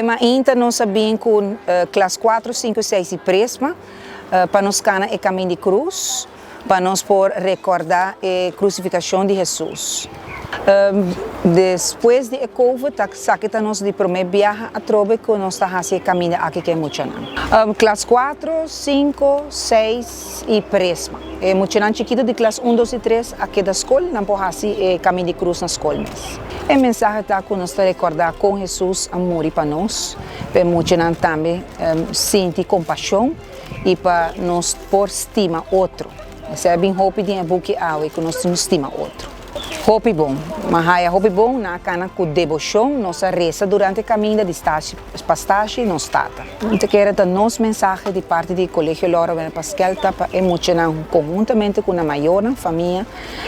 Mas ainda não sabem com classe 4, 5, 6 e presma, para nos cana e caminho de cruz, para nós por recordar a crucificação de Jesus. Depois de Ecova, saqueta nós de primeiro viagem a trobe que nós está fazendo caminho aqui que é Muchanan. Classe 4, 5, 6 e presma. É Muchanan chiquito de classe 1, 2 e 3 aqui da escola, não pode fazer caminho de cruz na escola mesmo. A mensagem está que nós está recordar com Jesus amor para nós, para Muchanan também sentir compaixão e para nós por estima outro. Esse é bem hope de buque água que nós estima outro. Hope bom, mas hope bom na cana com devoção, nossa reza durante o caminho de pastache e nos tata. Então quero dar nossa mensagem de parte do Colégio Laura Bene Pascal para emocionar conjuntamente com a maior família,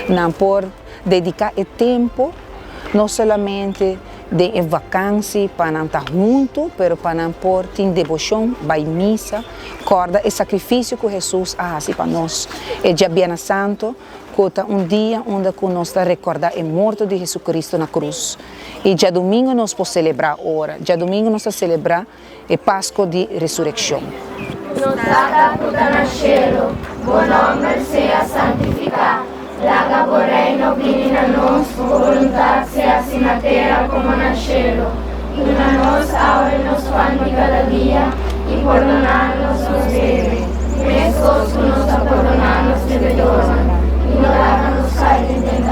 não por dedicar o tempo, não somente de vacância para não estar junto, mas para não por ter devoção, vai missa, corda e sacrifício que Jesus faz para nós. E dia bem santo, dia onde nós recordar a morte de Jesus Cristo na cruz. E dia domingo nós podemos celebrar ora, dia domingo nós celebrar a Páscoa de ressurreição. Nos data puta nascero, bom nome seja santificado. Laga por reino vini a nós, vontade seja assim na terra como na cielo. E na nós abre nos pão de cada dia, e perdonar-nos os deveres, mesmo que nos perdonar nos devedores. E não dá-nos cair em tentação.